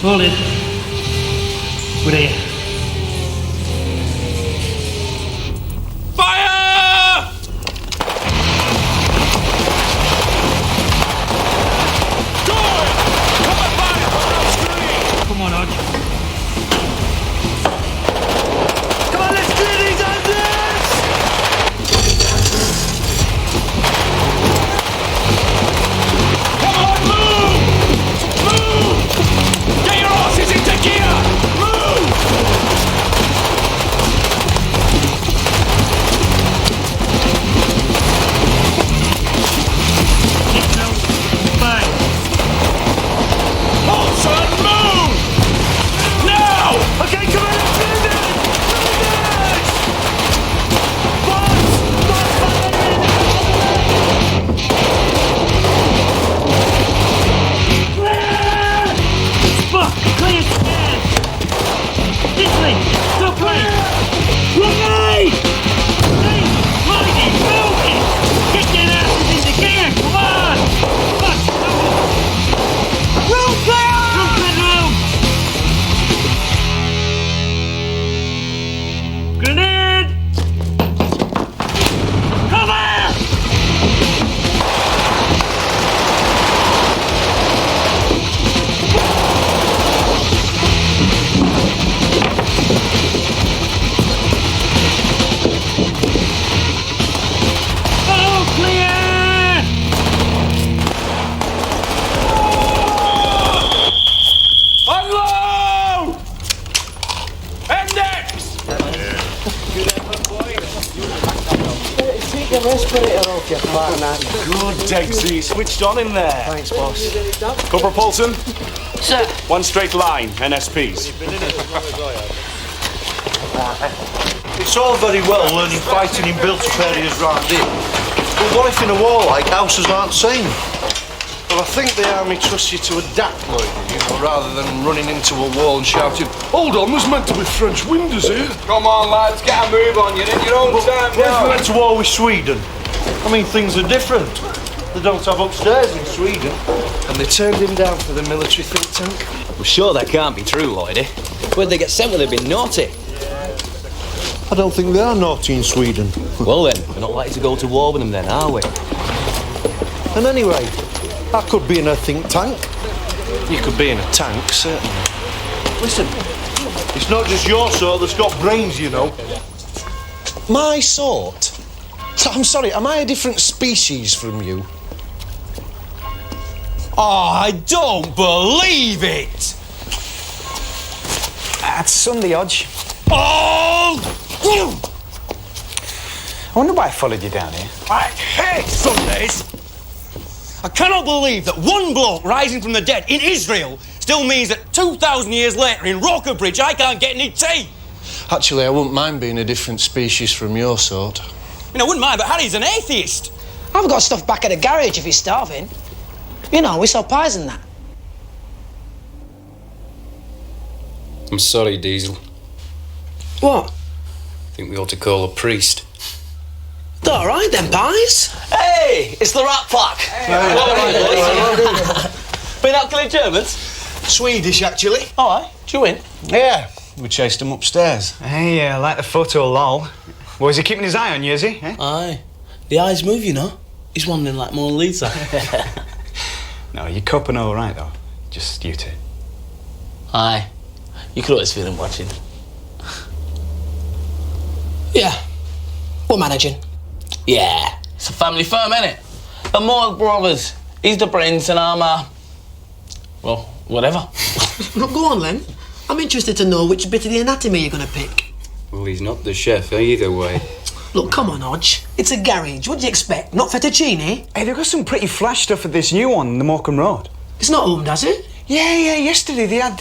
Hold it. We're here. Fire! Doyle! Come and fire from upstream! Come on, Hodge. Come on, let's clear these houses! Come on, move! Move! Get your horses into gear! Move! Diesel, fine. Olsen, move! Now! Okay, come on, let's do this! Boss! Fuck! Clear stairs! Diesel, stop playing! Lloydy! Hey, Lloydy, move it! Get your asses into gear, come on! Fuck, room clear! Room! Grenade! Cover! All clear! Unload! Index! Take a respirator off your fat man. Good, Degsy. Switched on in there. Thanks, boss. Corporal Paulson, Sir, one straight line, NSPs. It's all very well learning fighting in built-up areas round here, but what if in a war like houses aren't sane? Well, I think the army trusts you to adapt, Lloydy, you know, rather than running into a wall and shouting, "Hold on, there's meant to be French windows here." Come on, lads, get a move on. You're in your own time What if we now. went to war with Sweden? I mean, things are different. They don't have upstairs in Sweden. And they turned him down for the military think tank. Well, sure, that can't be true, Lloydy. Where'd they get sent when they've been naughty? I don't think they are naughty in Sweden. Well then, we're not likely to go to war with them then, are we? And anyway, I could be in a think tank. You could be in a tank, certainly. Listen, it's not just your sort that's got brains, you know. My sort? So, I'm sorry, am I a different species from you? Oh, I don't believe it! It's Sunday, Hodge. Oh! I wonder why I followed you down here. I hate Sundays! I cannot believe that one bloke rising from the dead in Israel still means that 2,000 years later in Rokerbridge I can't get any tea! Actually, I wouldn't mind being a different species from your sort. I mean, I wouldn't mind, but Harry's an atheist! I've got stuff back at the garage if he's starving. You know, we sell pies and that. I'm sorry, Diesel. What? I think we ought to call a priest. All right then, pies. Hey! It's the Rat Pack! Been out killing Germans? Swedish, actually. All right, do you win? Yeah, we chased him upstairs. Hey, I like the photo, lol. Well, is he keeping his eye on you, is he? Eh? Aye. The eyes move, you know. He's wandering like Mona Lisa. No, you're coping all right, though. Just you two. Aye. You could always feel him watching. Yeah. We're managing. Yeah. It's a family firm, innit? The Morg brothers. He's the prince and I'm, well, whatever. Well, go on, Len. I'm interested to know which bit of the anatomy you're going to pick. Well, he's not the chef either way. Look, come on, Hodge. It's a garage. What do you expect? Not fettuccine? Hey, they've got some pretty flash stuff at this new one, the Morecambe Road. It's not owned, has it? Yeah, yesterday they had,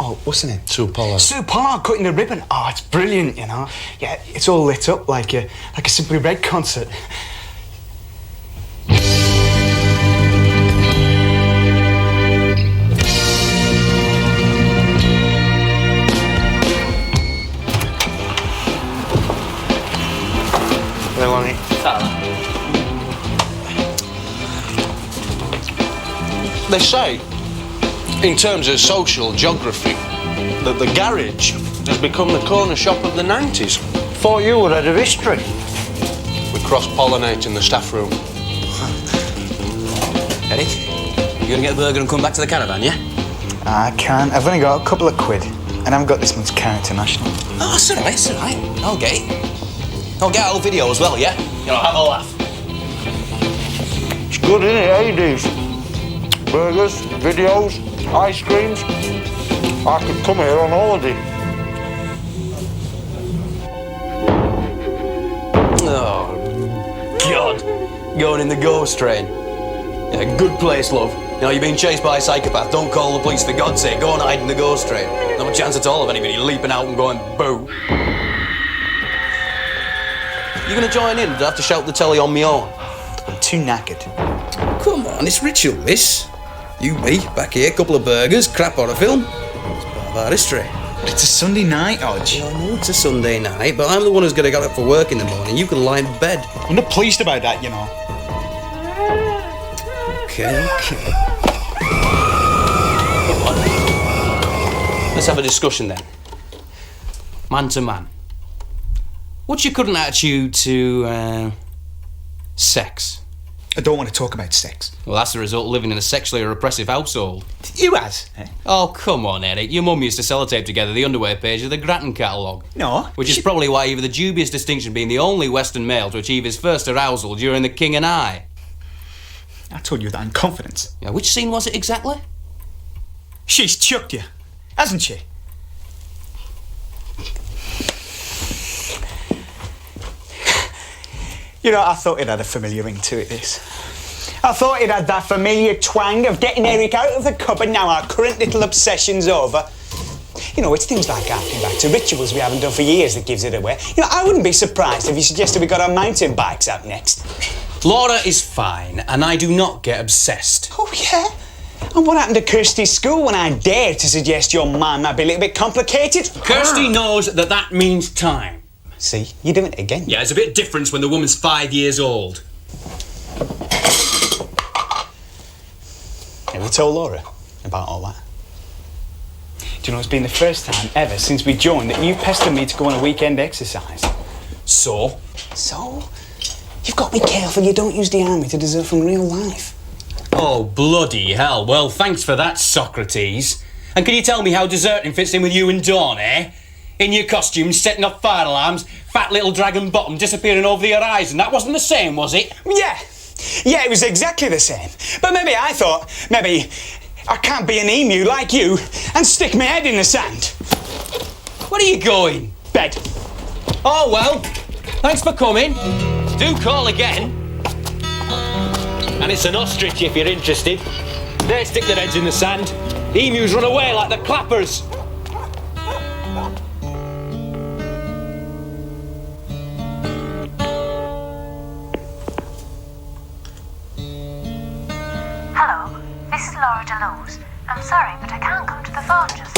Oh, what's her name? Sue Pollard. Sue Pollard cutting the ribbon. Oh, it's brilliant, you know. Yeah, it's all lit up like a Simply Red concert. Hey, Lenny. They say, in terms of social geography, that the garage has become the corner shop of the 90s. Thought you were head of history. We cross-pollinate in the staff room. Eric, you gonna get a burger and come back to the caravan, yeah? I can't. I've only got a couple of quid, and I haven't got this much car international. Oh, it's all right, it's all right. I'll get it. I'll get a whole video as well, yeah? You know, have a laugh. It's good, isn't it, Hades? Burgers, videos, ice creams. I could come here on holiday. Oh, God. Going in the ghost train. Yeah, good place, love. You know, you're being chased by a psychopath. Don't call the police, for God's sake. Go and hide in the ghost train. No chance at all of anybody leaping out and going boo. You gonna join in? Do I have to shout the telly on me own? I'm too knackered. Come on, it's ritual, this. You, me, back here, couple of burgers, crap horror film. It's part of our history. It's a Sunday night, Hodge. Yeah, I know it's a Sunday night, but I'm the one who's gonna get up for work in the morning. You can lie in bed. I'm not pleased about that, you know. Okay. Let's have a discussion then. Man to man. What's your current attitude to, sex? I don't want to talk about sex. Well, that's the result of living in a sexually repressive household. You has? Eh? Oh, come on, Eric. Your mum used to sellotape together the underwear page of the Grattan catalogue. No. Which is probably why you have the dubious distinction being the only Western male to achieve his first arousal during The King and I. I told you that in confidence. Yeah, which scene was it exactly? She's chucked you, hasn't she? You know, I thought it had a familiar ring to it, this. I thought it had that familiar twang of getting Eric out of the cupboard now our current little obsession's over. You know, it's things like harking back to rituals we haven't done for years that gives it away. You know, I wouldn't be surprised if you suggested we got our mountain bikes out next. Laura is fine, and I do not get obsessed. Oh, yeah? And what happened to Kirsty's school when I dared to suggest your mind might be a little bit complicated? Kirsty knows that that means time. See, you're doing it again. Yeah, it's a bit different when the woman's 5 years old. Have you told Laura about all that? Do you know, it's been the first time ever since we joined that you pestered me to go on a weekend exercise. So? So? You've got to be careful you don't use the army to desert from real life. Oh, bloody hell. Well, thanks for that, Socrates. And can you tell me how deserting fits in with you and Dawn, eh? In your costumes, setting off fire alarms, fat little dragon bottom disappearing over the horizon. That wasn't the same, was it? Yeah. Yeah, it was exactly the same. But maybe I thought, maybe I can't be an emu like you and stick my head in the sand. Where are you going? Bed. Oh, well, thanks for coming. Do call again. And it's an ostrich if you're interested. They stick their heads in the sand. Emus run away like the clappers. Hello, this is Laura DeLose. I'm sorry, but I can't come to the phone just...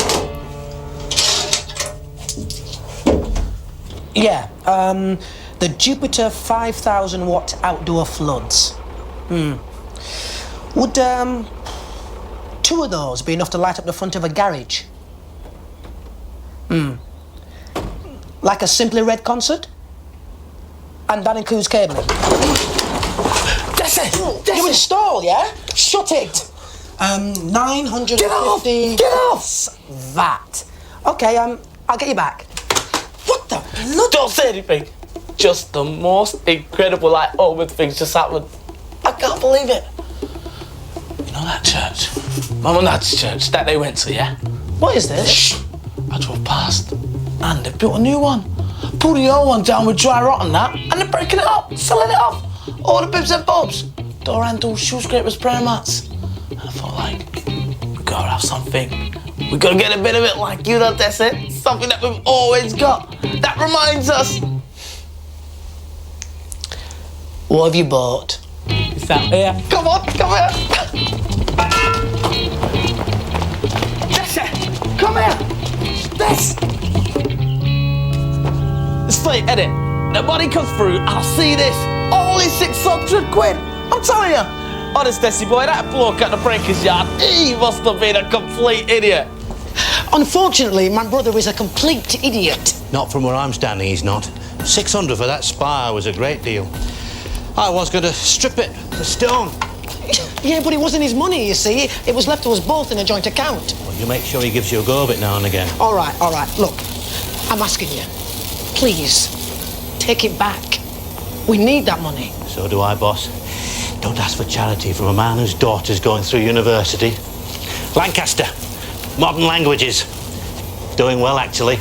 Yeah, the Jupiter 5,000 watt outdoor floods. Would, 2 of those be enough to light up the front of a garage? Like a Simply Red concert? And that includes cabling? That's it! You install, yeah? Shut it! 950... Get off! Get off! That. Okay, I'll get you back. What the bloody... Don't say anything. Just the most incredible, like, awkward things just happened. I can't believe it. You know that church? Mum and Dad's church that they went to, yeah? What is this? Shh! I drove past. And they built a new one. Pulled the old one down with dry rot and that, and they're breaking it up, selling it off. All the bibs and bobs. Door handles, shoe scrapers, prayer mats. And I thought, like, we gotta have something We gotta get a bit of it like you, that's it. Something that we've always got. That reminds us. What have you bought? It's out here. Come on, come here. Jesse, come here. This. It's fate, edit. The money comes through, I'll see this. Only 600 quid. I'm telling you. Honest, Desi boy, that bloke at the breaker's yard, he must have been a complete idiot. Unfortunately, my brother is a complete idiot. Not from where I'm standing, he's not. 600 for that spire was a great deal. I was going to strip it to stone. Yeah, but it wasn't his money, you see. It was left to us both in a joint account. Well, you make sure he gives you a go of it now and again. All right. Look, I'm asking you. Please, take it back. We need that money. So do I, boss. Don't ask for charity from a man whose daughter's going through university. Lancaster, modern languages. Doing well, actually.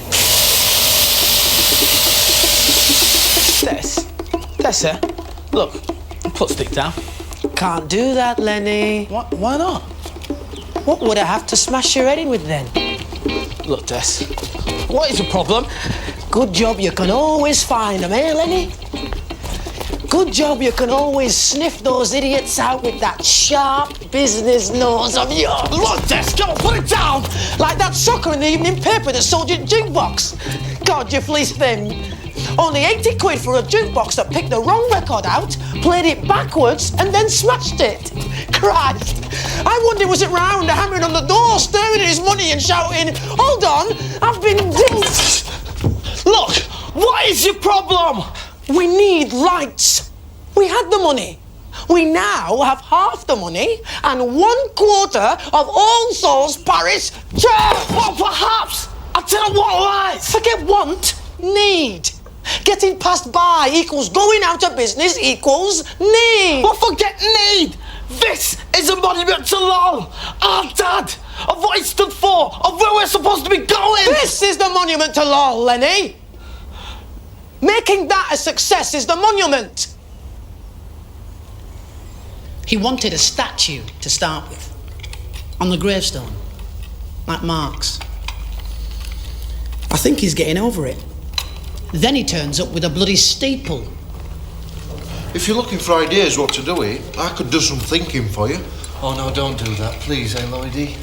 Tessa, look, put stick down. Can't do that, Lenny. What? Why not? What would I have to smash your head in with then? Look, Tess, what is the problem? Good job you can always find them, eh, Lenny? Good job you can always sniff those idiots out with that sharp business nose of yours. Look, Tess, come on, put it down! Like that sucker in the evening paper that sold you jukebox. God, you fleeced them. Only 80 quid for a jukebox that picked the wrong record out, played it backwards, and then smashed it. Christ! I wonder was it round hammering on the door, staring at his money and shouting, "Hold on, I've been duped." Look, what is your problem? We need lights. We had the money. We now have half the money and 1/4 of All Souls Parish Church. Well, perhaps. I don't want lights. Forget want, need. Getting passed by equals going out of business equals need. Well, forget need. This is a monument to Lol, our dad, of what he stood for, of where we're supposed to be going. This is the monument to Lol, Lenny. Making that a success is the monument. He wanted a statue to start with, on the gravestone, like Mark's. I think he's getting over it. Then he turns up with a bloody steeple. If you're looking for ideas what to do here, I could do some thinking for you. Oh, no, don't do that, please, eh, Lloydy?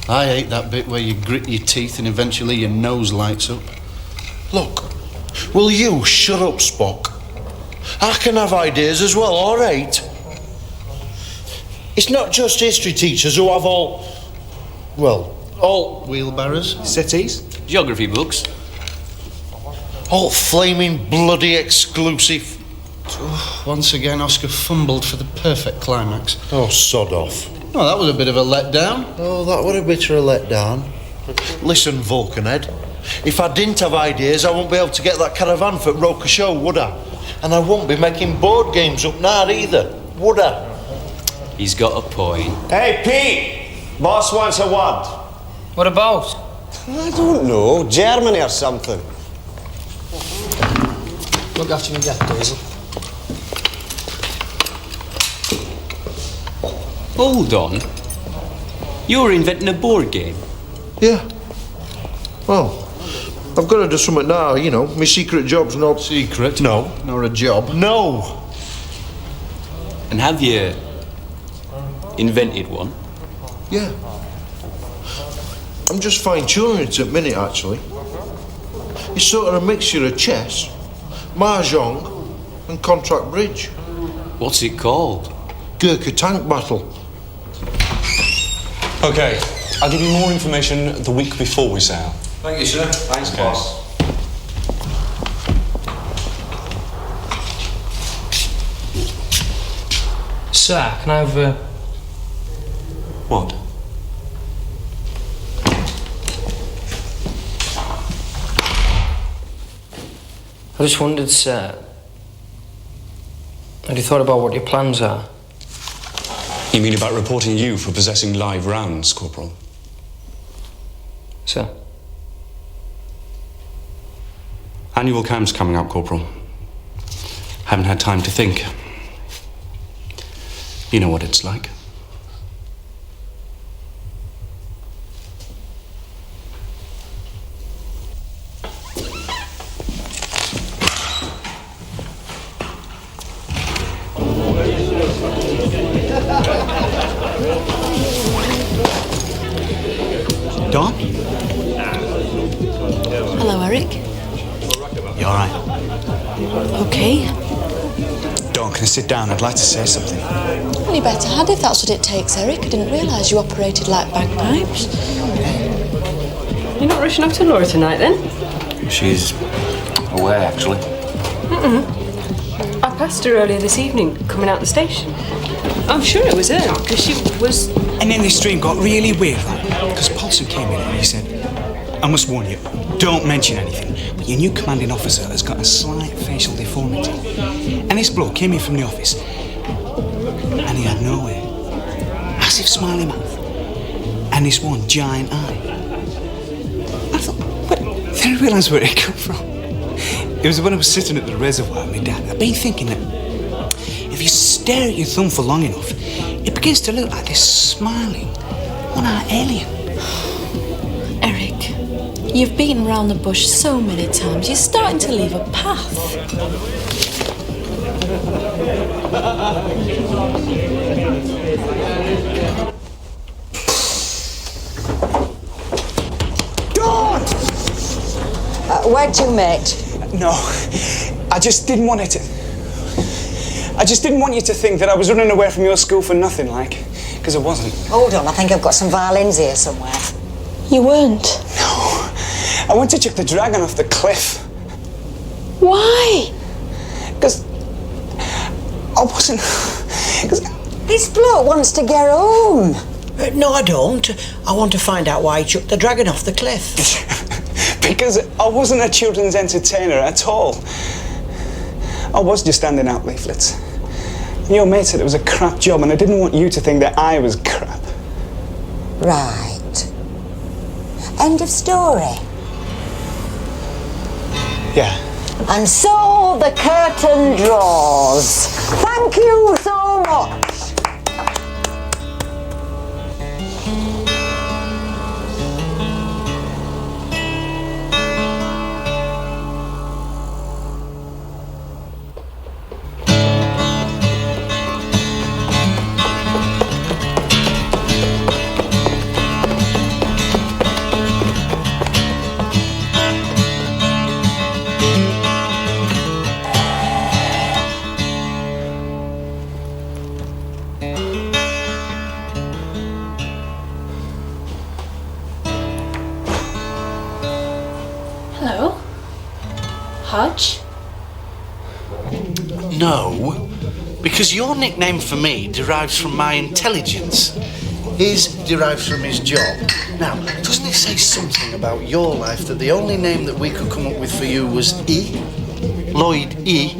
I hate that bit where you grit your teeth and eventually your nose lights up. Look, will you shut up, Spock? I can have ideas as well, all right? It's not just history teachers who have all Wheelbarrows? cities. Geography books. All flaming bloody exclusive. Once again, Oscar fumbled for the perfect climax. Oh, sod off. Oh, that was a bit of a letdown. Oh, that would a bit of a letdown. Listen, Vulcanhead, if I didn't have ideas, I wouldn't be able to get that caravan for Roker Show, would I? And I wouldn't be making board games up now either, would I? He's got a point. Hey, Pete! Boss wants a word. What about? I don't know. Germany or something. Look after me, Jack Diesel. Hold on. You're inventing a board game? Yeah. Well, I've got to do something now, you know. My secret job's not... Secret? No. Nor a job? No! And have you invented one? Yeah. I'm just fine-tuning it at the minute, actually. It's sort of a mixture of chess, mahjong and contract bridge. What's it called? Gurkha tank battle. OK, I'll give you more information the week before we sail. Thank you, sir. Thanks, boss. Sir, can I have What? I just wondered, sir, have you thought about what your plans are? You mean about reporting you for possessing live rounds, Corporal? Sir? Annual camp's coming up, Corporal. Haven't had time to think. You know what it's like. Dawn? Hello, Eric. You all right? Okay. Dawn, can I sit down? I'd like to say something. Well, you better had if that's what it takes, Eric. I didn't realise you operated like bagpipes. You're not rushing off to Laura tonight, then? She's away, actually. I passed her earlier this evening, coming out the station. I'm sure it was her, because she was... And then this dream got really weird, right? Because Paulson came in and he said, I must warn you, don't mention anything, but your new commanding officer has got a slight facial deformity. And this bloke came in from the office, and he had no hair, massive smiley mouth, and this one giant eye. I thought, what? Then I realised where it come from. It was when I was sitting at the reservoir with my dad. I've been thinking that if you stare at your thumb for long enough, it begins to look like this smiling, one-eyed alien. Eric, you've beaten around the bush so many times, you're starting to leave a path. Dawn! Where'd you meet? No, I just didn't want it to... I just didn't want you to think that I was running away from your school for nothing, like, because I wasn't. Hold on, I think I've got some violins here somewhere. You weren't? No, I went to chuck the dragon off the cliff. Why? Because I wasn't... Because this bloke wants to get home. No, I don't. I want to find out why he chucked the dragon off the cliff. Because I wasn't a children's entertainer at all. I was just handing out leaflets. And your mate said it was a crap job, and I didn't want you to think that I was crap. Right. End of story. Yeah. And so the curtain draws. Thank you so much. Hello? Hodge? No, because your nickname for me derives from my intelligence. His derives from his job. Now, doesn't it say something about your life that the only name that we could come up with for you was E? Lloydy,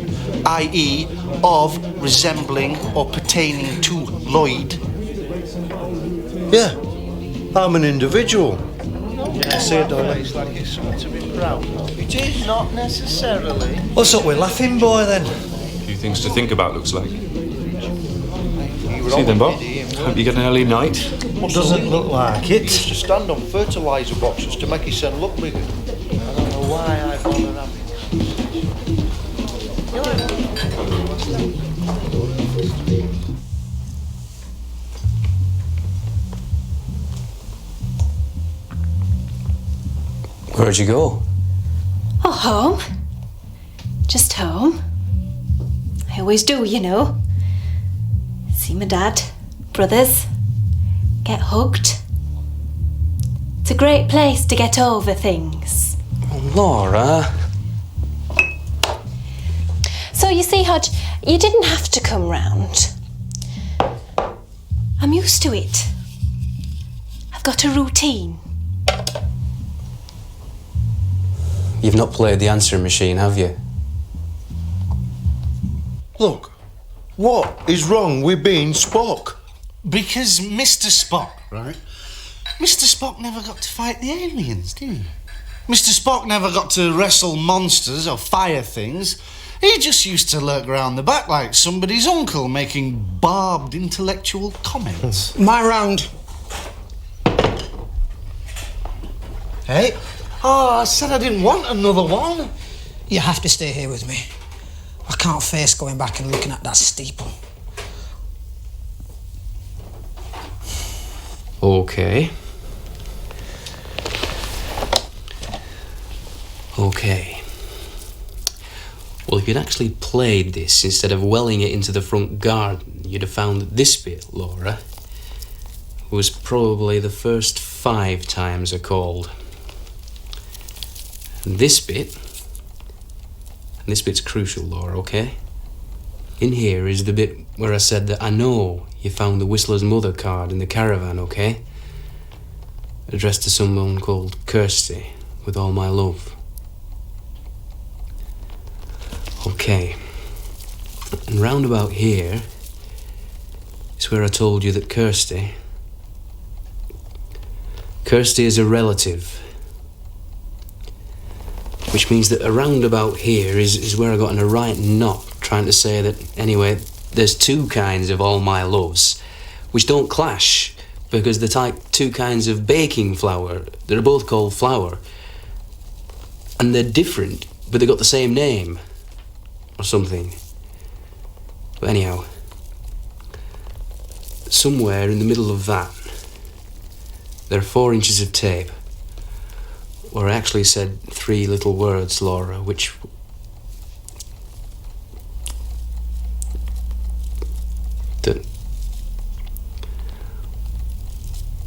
i.e. of resembling or pertaining to Lloyd? Yeah, I'm an individual. Yeah, see it, don't it's like it's something to be proud of. It is not necessarily. What's up with laughing, boy, then? A few things to think about, looks like. See then, Bob. Hope you get an early night. Doesn't look like He it. used to stand on fertiliser boxes to make his son look bigger. I don't know why I bother having Where'd you go? Oh, home. Just home. I always do, you know. See my dad, brothers, get hugged. It's a great place to get over things. Oh, Laura. So you see, Hodge, you didn't have to come round. I'm used to it. I've got a routine. You've not played the answering machine, have you? Look, what is wrong with being Spock? Because Mr. Spock, right? Mr. Spock never got to fight the aliens, did he? Mr. Spock never got to wrestle monsters or fire things. He just used to lurk around the back like somebody's uncle, making barbed intellectual comments. My round. Hey? Oh, I said I didn't want another one. You have to stay here with me. I can't face going back and looking at that steeple. Okay. Okay. Well, if you'd actually played this instead of welling it into the front garden, you'd have found that this bit, Laura, was probably the first 5 times I called. And this bit's crucial, Laura, okay? In here is the bit where I said that I know you found the Whistler's mother card in the caravan, okay? Addressed to someone called Kirsty, with all my love. Okay. And round about here is where I told you that Kirsty is a relative. Which means that around about here is where I got in a right knot trying to say that, anyway, there's 2 kinds of all my loves, which don't clash, because they're like 2 kinds of baking flour. They're both called flour. And they're different, but they got the same name. Or something. But anyhow, somewhere in the middle of that, there are 4 inches of tape where I actually said 3 little words, Laura, which...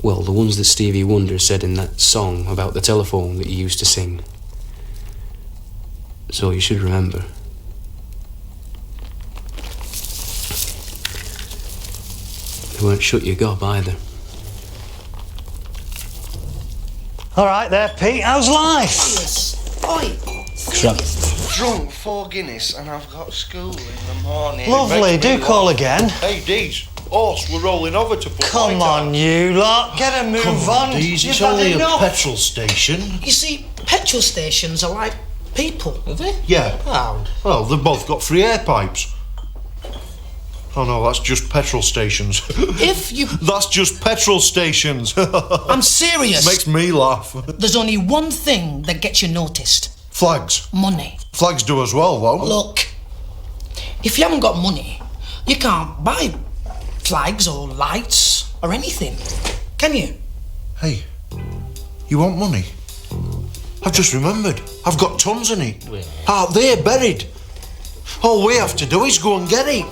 Well, the ones that Stevie Wonder said in that song about the telephone that he used to sing. So you should remember. They weren't shut your gob either. All right there, Pete. How's life? Yes. Oi. Drunk 4 Guinness and I've got school in the morning. Lovely. Do call again. Hey, Dees. Horse, we're rolling over to put Come on, you lot. Get a move on. Dees, You've it's had only enough. a petrol station. You see, petrol stations are like people, are they? Yeah. Oh. Well, they've both got free air pipes. Oh no, that's just petrol stations. If you... That's just petrol stations. I'm serious. Makes me laugh. There's only one thing that gets you noticed. Flags. Money. Flags do as well, though. Look, if you haven't got money, you can't buy flags or lights or anything, can you? Hey, you want money? I've just remembered. I've got tons in it. Out there, buried. All we have to do is go and get it.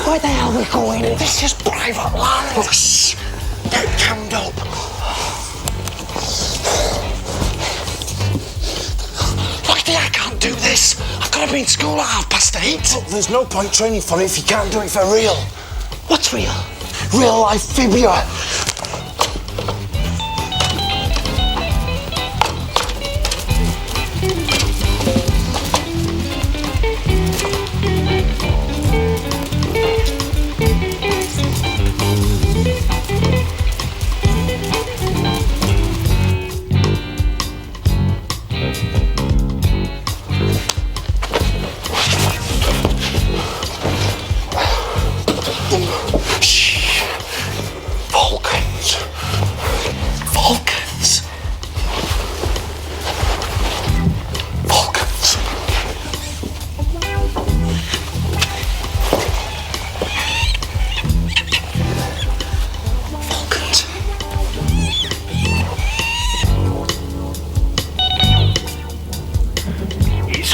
Where the hell are we going? This is private land. Shh. Get cammed up. Lloydy, I can't do this. I've got to be in school at 8:30. Look, there's no point training for it if you can't do it for real. What's real? Real life phobia.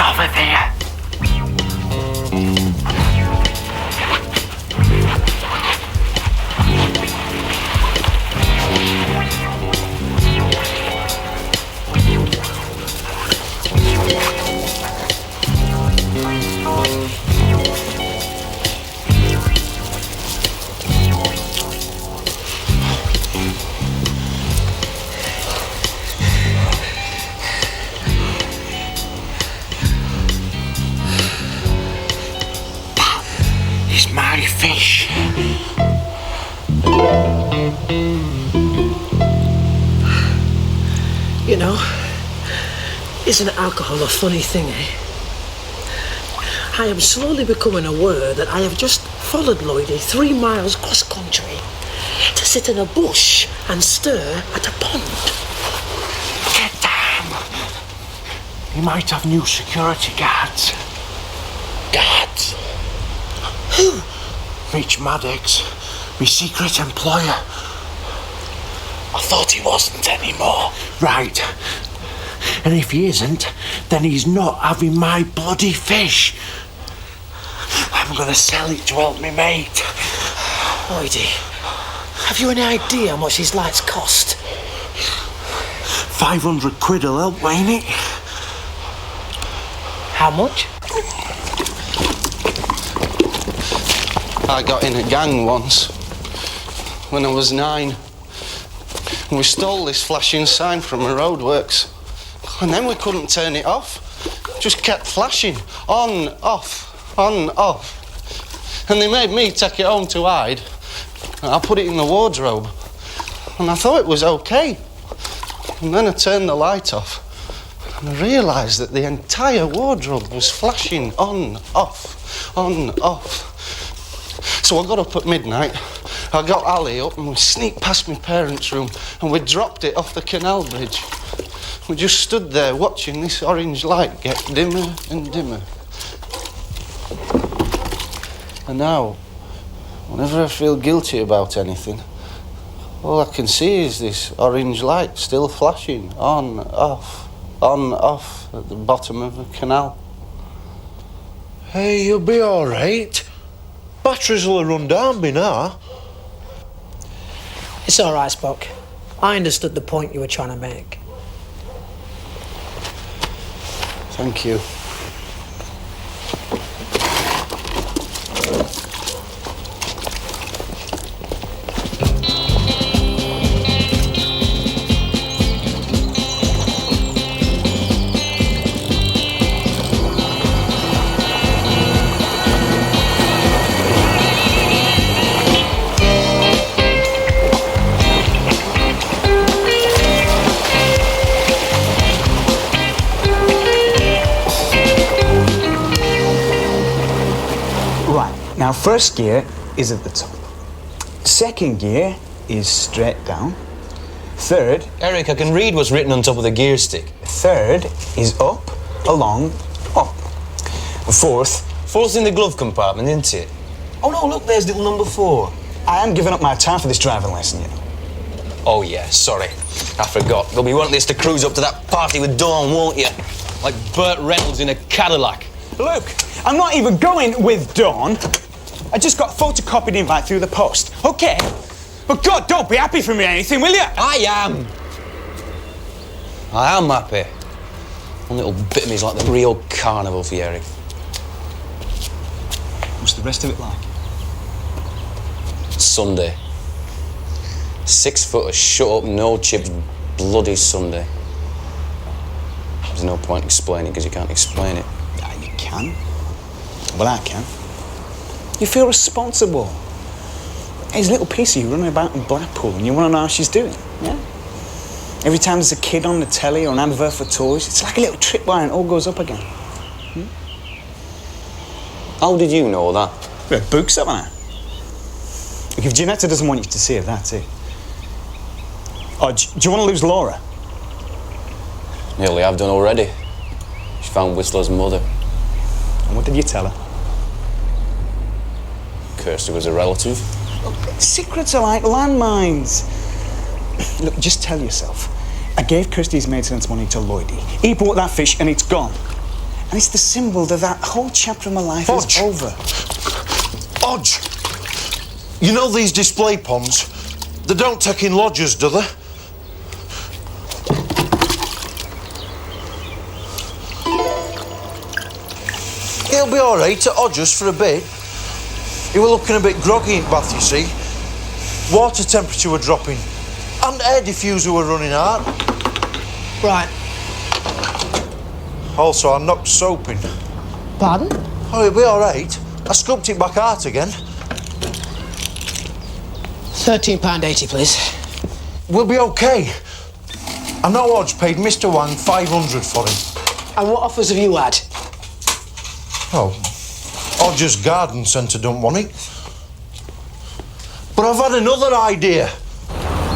Over there. My fish. You know, Isn't alcohol a funny thing, eh? I am slowly becoming aware that I have just followed Lloydy 3 miles cross-country to sit in a bush and stare at a pond. Get down! He might have new security guards. Guards? Who? Mitch Maddox, my secret employer. I thought he wasn't anymore. Right. And if he isn't, then he's not having my bloody fish. I'm gonna sell it to help me mate. Lloydy, have you any idea how much these lights cost? 500 quid will help, ain't it? How much? I got in a gang once, when I was 9. And we stole this flashing sign from a roadworks. And then we couldn't turn it off. Just kept flashing. On, off, on, off. And they made me take it home to hide. And I put it in the wardrobe. And I thought it was okay. And then I turned the light off. And I realised that the entire wardrobe was flashing on, off, on, off. So I got up at midnight, I got Ali up and we sneaked past my parents' room and we dropped it off the canal bridge. We just stood there watching this orange light get dimmer and dimmer. And now, whenever I feel guilty about anything, all I can see is this orange light still flashing on, off at the bottom of the canal. Hey, you'll be all right. Batteries will have run down by now. It's all right, Spock. I understood the point you were trying to make. Thank you. Now, first gear is at the top. Second gear is straight down. Third... Eric, I can read what's written on top of the gear stick. Third is up, along, up. Fourth... Fourth's in the glove compartment, isn't it? Oh, no, look, there's little number 4. I am giving up my time for this driving lesson, you know. Oh, yeah, sorry. I forgot. You'll be wanting this to cruise up to that party with Dawn, won't you? Like Burt Reynolds in a Cadillac. Look, I'm not even going with Dawn. I just got a photocopied invite through the post. OK? But God, don't be happy for me or anything, will you? I am happy. One little bit of me's like the Rio Carnival for you, Eric. What's the rest of it like? Sunday. 6 foot of shut up, no chips, bloody Sunday. There's no point explaining because you can't explain it. Yeah, you can. Well, I can. You feel responsible. There's a little piece of you running about in Blackpool and you want to know how she's doing, yeah? Every time there's a kid on the telly or an advert for toys, it's like a little tripwire and it all goes up again. How did you know that? We have books, haven't I? Look, if Janetta doesn't want you to see her, that's it. Oh, do you want to lose Laura? Nearly have done already. She found Whistler's mother. And what did you tell her? Kirsty was a relative. Look, secrets are like landmines. Look, just tell yourself. I gave Kirsty's maintenance money to Lloydy. He bought that fish and it's gone. And it's the symbol that that whole chapter of my life Hodge. is over. Hodge! You know these display ponds? They don't take in lodgers, do they? He'll be all right at Hodge's for a bit. He were looking a bit groggy in Bath, you see. Water temperature were dropping. And air diffuser were running out. Right. Also, I knocked soap in. Pardon? Oh, he'll be all right. I scooped it back out again. £13.80, please. We'll be okay. I know Hodge paid Mr. Wang 500 for him. And what offers have you had? Oh, Hodge's garden centre don't want it. But I've had another idea.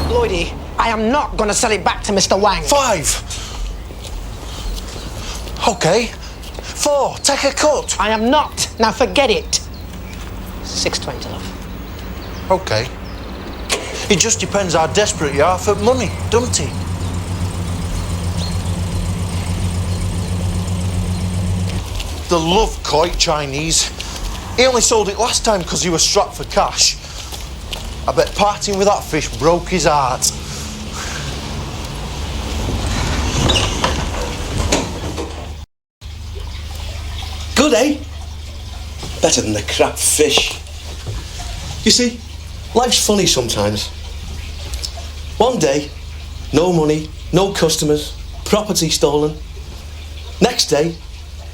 Lloydy, I am not going to sell it back to Mr. Wang. 5. OK. 4. Take a cut. I am not. Now forget it. 6.20, love. OK. It just depends how desperate you are for money, doesn't it? The love koi Chinese. He only sold it last time because he was strapped for cash. I bet parting with that fish broke his heart. Good, eh? Better than the crap fish. You see, life's funny sometimes. One day, no money, no customers, property stolen. Next day,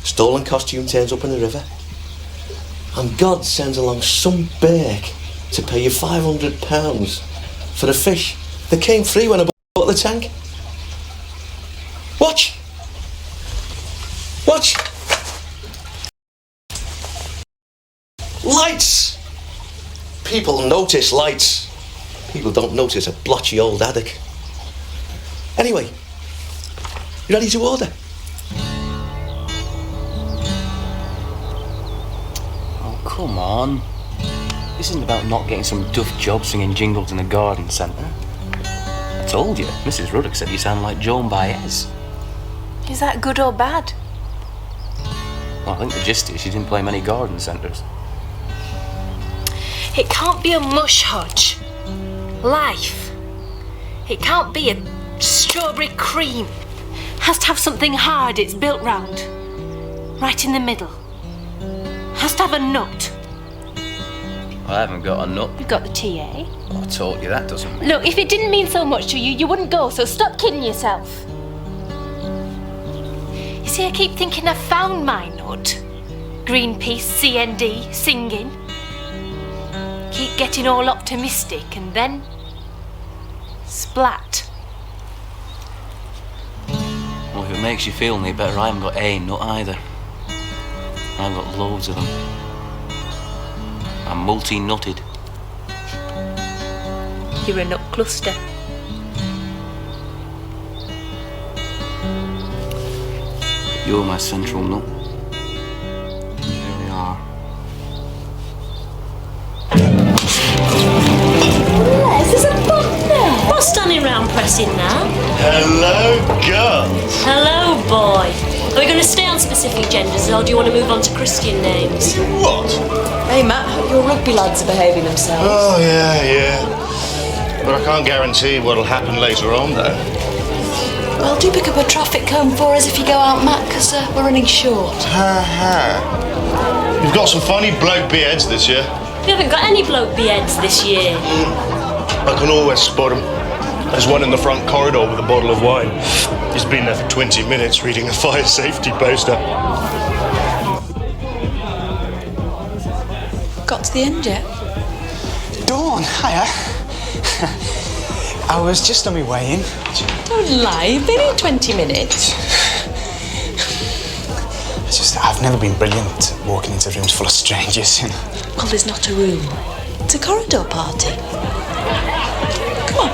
stolen costume turns up in the river. And God sends along some berg to pay you £500 for a fish that came free when I bought the tank. Watch. Watch. Lights! People notice lights. People don't notice a blotchy old attic. Anyway, you ready to order? Oh, come on. This isn't about not getting some duff job singing jingles in a garden centre. I told you, Mrs. Ruddock said you sound like Joan Baez. Is that good or bad? Well, I think the gist is she didn't play many garden centres. It can't be a mush, Hodge. Life. It can't be a strawberry cream. Has to have something hard it's built round. Right in the middle. Has to have a nut. I haven't got a nut. You've got the TA. I taught you that doesn't mean... Look, if it didn't mean so much to you, you wouldn't go, so stop kidding yourself. You see, I keep thinking I've found my nut. Greenpeace, CND, singing. Keep getting all optimistic and then... splat. Well, if it makes you feel any better, I haven't got a nut either. I've got loads of them. I'm multi-nutted. You're a nut cluster. You're my central nut. You really are. Les, there's a bug there. What's standing round pressing now? Hello, girls. Hello, boy. Are we going to stay on specific genders or do you want to move on to Christian names? What? Hey, Matt, hope your rugby lads are behaving themselves. Oh, yeah. But I can't guarantee what'll happen later on, though. Well, do pick up a traffic cone for us if you go out, Matt, because we're running short. Ha. You've got some funny bloke beheads this year. We haven't got any bloke beheads this year. I can always spot him. There's one in the front corridor with a bottle of wine. He's been there for 20 minutes reading a fire safety poster. Got to the end yet? Dawn, hiya. I was just on my way in. Don't lie, you've been here 20 minutes. I've never been brilliant at walking into rooms full of strangers, you know. Well, there's not a room. It's a corridor party. Come on.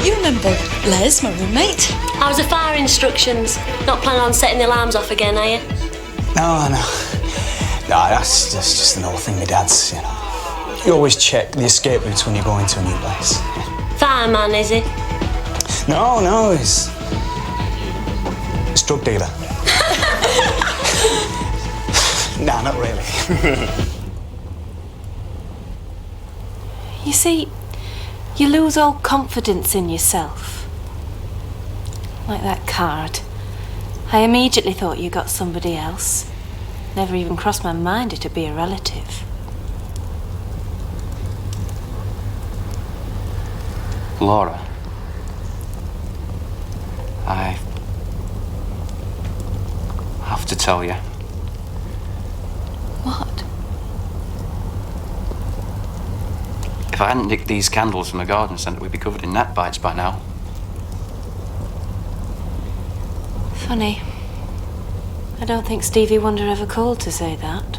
You remember Les, my roommate? How's the fire instructions? Not planning on setting the alarms off again, are you? No, that's just an old thing my dad's, you know. You always check the escape routes when you go into a new place. Fireman, is he? No, he's a drug dealer. Nah, not really. You see, you lose all confidence in yourself. Like that card. I immediately thought you got somebody else. Never even crossed my mind it'd be a relative. Laura, I have to tell you. What? If I hadn't nicked these candles from the garden centre, we'd be covered in gnat bites by now. Funny. I don't think Stevie Wonder ever called to say that.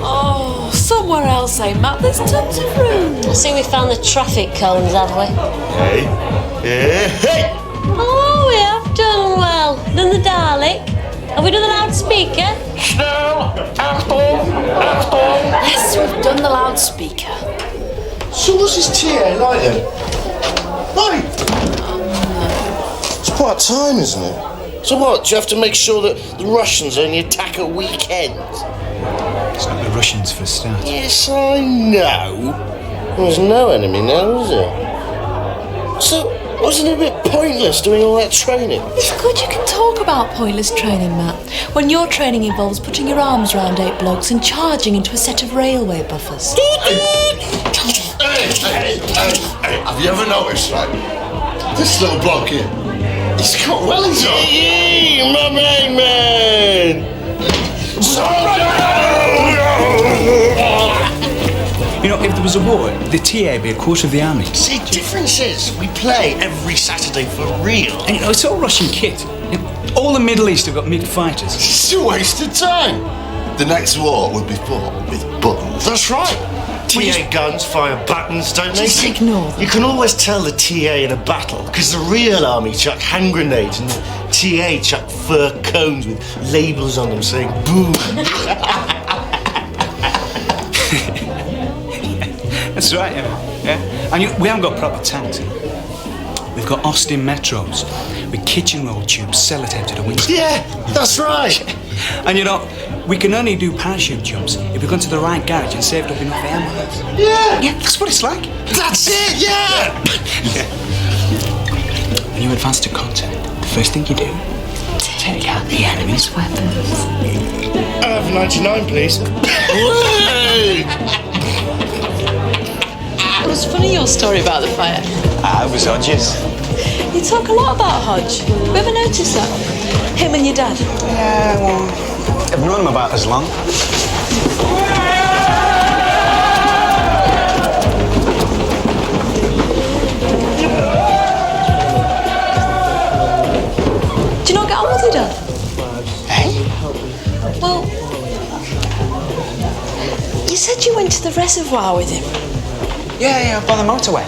Oh, somewhere else, eh, Matt? There's tons of room. I see we found the traffic cones, have we? Hey. Yeah. Hey. Oh, we have done well. Done the Dalek. Have we done the loudspeaker? Yes, we've done the loudspeaker. So what's this TA like then? Right. It's part time, isn't it? So what? Do you have to make sure that the Russians only attack at weekends? It's not the Russians for a start. Yes, I know. There's no enemy now, is there? So, wasn't it a bit pointless doing all that training? It's good you can talk about pointless training, Matt, when your training involves putting your arms round 8 blokes and charging into a set of railway buffers. Hey, have you ever noticed, right? This little bloke here, he's got wellies on. Yee, my main man! You know, if there was a war, the TA would be a quarter of the army. See, difference is, we play every Saturday for real. And you know, it's all Russian kit. You know, all the Middle East have got MiG fighters. It's a waste of time. The next war would be fought with buttons. That's right. TA guns fire buttons, don't they? Just ignore them. You can always tell the TA in a battle, because the real army chuck hand grenades and the TA chuck fur cones with labels on them saying boom. That's right, yeah. And we haven't got proper tanks. We've got Austin Metros with kitchen roll tubes sellotaped to the wings. Yeah, that's right. And you know, we can only do parachute jumps if we've gone to the right garage and saved up enough air miles. Yeah. Yeah, that's what it's like. That's it, yeah. When you advance to contact, the first thing you do, take out the enemy's weapons. I have 99, please. It was funny, your story about the fire. It was Hodges. You talk a lot about Hodge. Have you ever noticed that? Him and your dad. Yeah, well, I've known him about as long. Do you not get on with your dad? Well, you said you went to the reservoir with him. Yeah, by the motorway.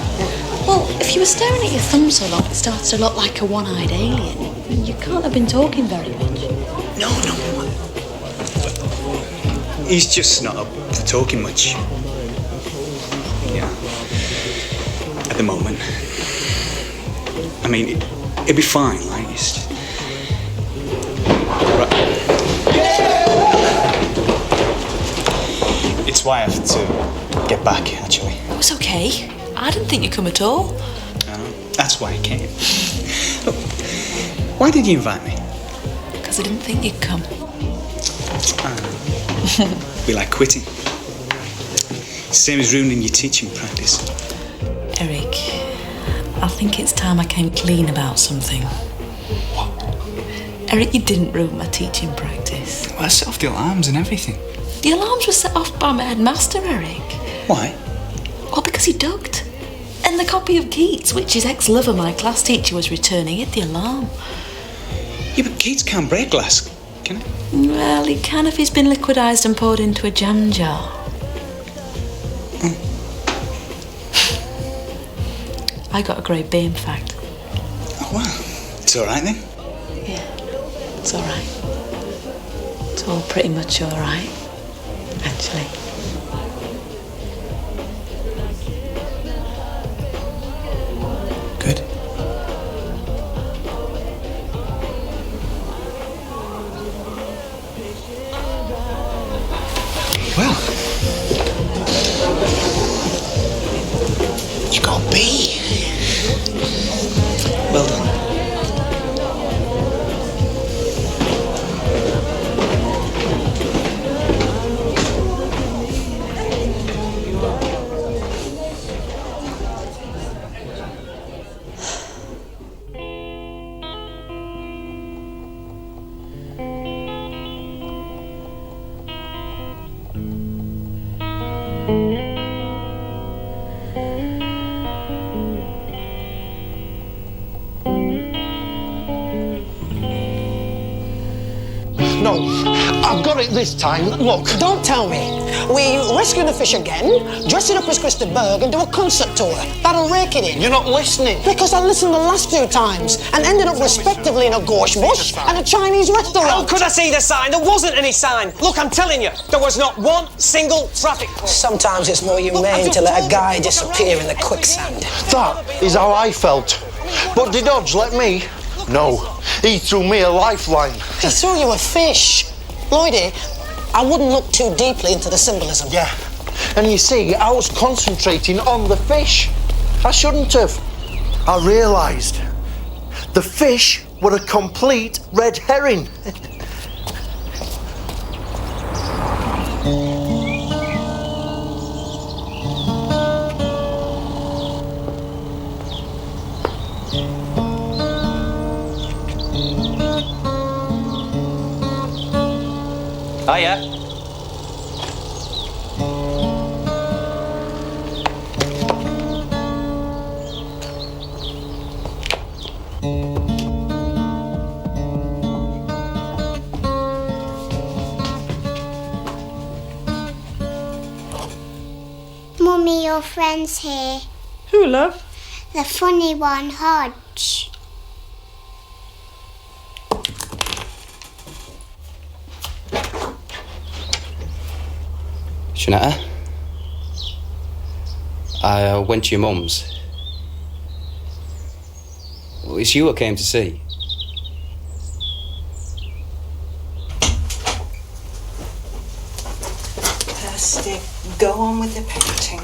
Well, if you were staring at your thumb so long, it started to look like a one-eyed alien. You can't have been talking very much. No. He's just not up for talking much. Yeah. At the moment. I mean, it'd be fine, like, it's... Right. It's why I have to get back, actually. It was okay. I didn't think you'd come at all. That's why I came. Look, why did you invite me? Because I didn't think you'd come. Be like quitting. Same as ruining your teaching practice. Eric, I think it's time I came clean about something. What? Eric, you didn't ruin my teaching practice. Well, I set off the alarms and everything. The alarms were set off by my headmaster, Eric. Why? Well, because he ducked. And the copy of Keats, which his ex-lover, my class teacher, was returning, hit the alarm. Yeah, but Keats can't break glass, can he? Well, he can if he's been liquidised and poured into a jam jar. I got a grade B, in fact. Oh, well. It's all right, then? Yeah, it's all right. It's all pretty much all right, actually. Good. Well, you got a B. Well done. got it this time. Look. Don't tell me. We rescue the fish again, dress it up as Kristen Berg and do a concert tour. That'll rake it in. You're not listening. Because I listened the last few times and ended up respectively in a gorse bush and a Chinese restaurant. How could I see the sign? There wasn't any sign. Look, I'm telling you, there was not one single traffic cone. Sometimes it's more humane to let a guy disappear in the quicksand. That is how I felt. But did Hodge let me? No. He threw me a lifeline. He threw you a fish. Lloydy, I wouldn't look too deeply into the symbolism. Yeah. And you see, I was concentrating on the fish. I shouldn't have. I realised the fish were a complete red herring. Hiya. Mummy, your friend's here. Who, love? The funny one, Hodge. Janetta, I went to your mum's. Well, it's you I came to see. Kirsty, go on with the painting.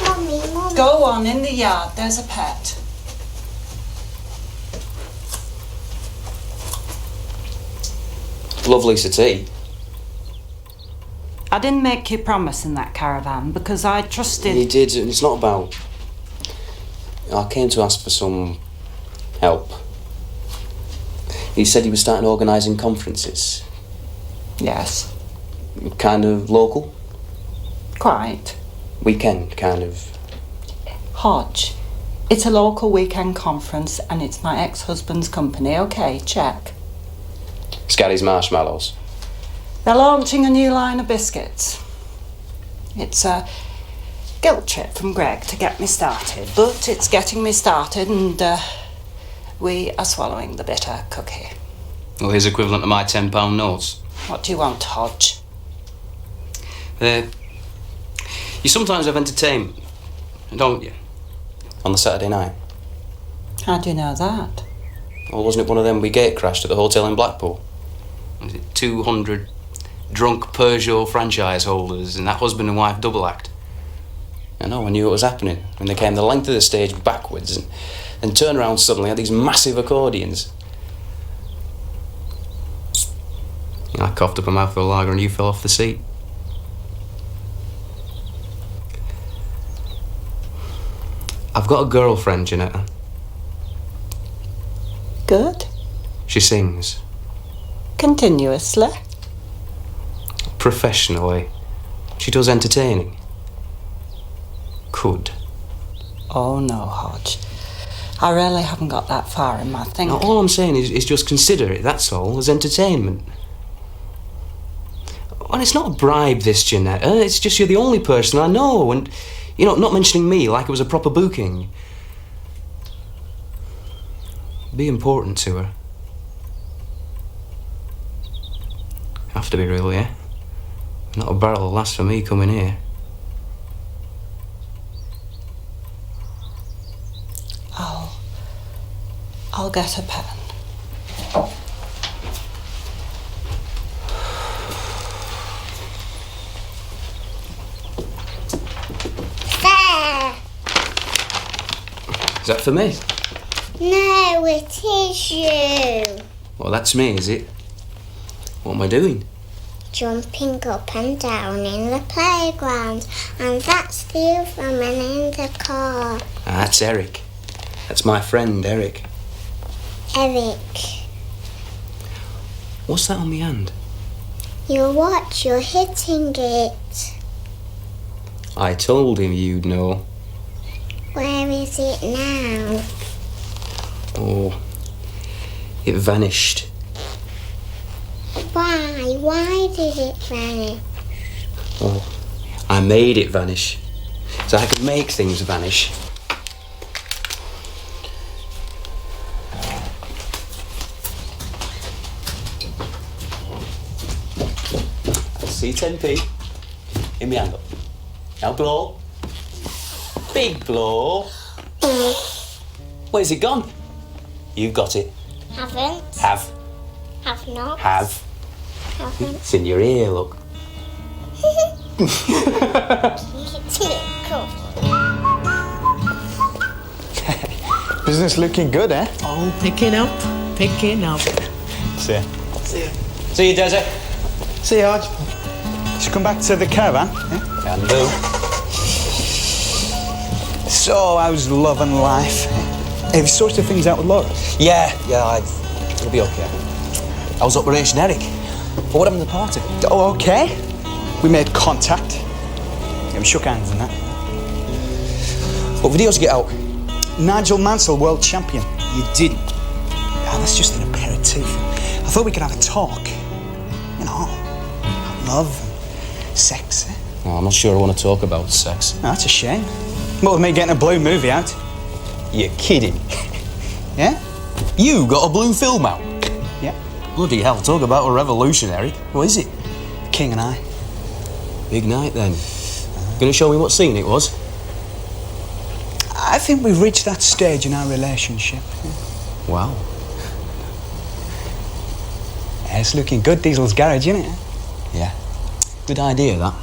Mummy. Go on, in the yard, there's a pet. Lovely settee. I didn't make you promise in that caravan because I trusted... You did, and it's not about... I came to ask for some help. He said he was starting organising conferences. Yes. Kind of local? Quite. Weekend, kind of. Hodge, it's a local weekend conference and it's my ex-husband's company. OK, check. Scatty's Marshmallows. They're launching a new line of biscuits. It's a guilt trip from Greg to get me started, but it's getting me started and we are swallowing the bitter cookie. Well, his equivalent to my £10 notes. What do you want, Hodge? You sometimes have entertainment, don't you? On the Saturday night. How do you know that? Well, wasn't it one of them we gate crashed at the hotel in Blackpool? Was it 200 drunk Peugeot franchise holders and that husband and wife double act? I know, I knew it was happening when they came the length of the stage backwards and then turned around suddenly had these massive accordions. I coughed up a mouthful of lager and you fell off the seat. I've got a girlfriend, Janetta. Good. She sings. Continuously. Professionally. She does entertaining. Could. Oh no, Hodge. I really haven't got that far in my thinking. Now, all I'm saying is just consider it, that's all, as entertainment. And it's not a bribe, this, Janetta. It's just you're the only person I know, and, you know, not mentioning me like it was a proper booking. Be important to her. Have to be, really, eh? Not a barrel of laughs for me coming here. I'll get a pen. There. Is that for me? No, it is you. Well, that's me, is it? What am I doing? Jumping up and down in the playground, and that's the other man in the car. That's Eric. That's my friend, Eric. Eric. What's that on my hand? Your watch, you're hitting it. I told him you'd know. Where is it now? Oh, it vanished. Why? Why did it vanish? Oh, I made it vanish. So I can make things vanish. See 10p in my hand up. Now blow. Big blow. Where's it gone? You've got it. Haven't. Have. Have not. Have. Haven't. It's in your ear, look. Business looking good, eh? Oh, picking up. Picking up. See ya. See ya. See you, Desi. See ya, Hodge. Should come back to the caravan, eh? Can do. So, how's love and life? Have you sorted things out with Lloyd? Yeah, it'll be okay. I was Operation Eric. But what happened to the party? Oh, okay. We made contact. Yeah, we shook hands and that. What videos get out? Nigel Mansell, world champion. You didn't? Ah, that's just an aperitif. I thought we could have a talk. You know, about love and sex, eh? Oh, I'm not sure I want to talk about sex. No, that's a shame. More than me getting a blue movie out. You're kidding. Yeah? You got a blue film out? Yeah. Bloody hell, talk about a revolutionary. What is it? King and I. Big night then. Gonna show me what scene it was? I think we've reached that stage in our relationship. Wow. Yeah, it's looking good, Diesel's garage, isn't it? Yeah. Good idea, that.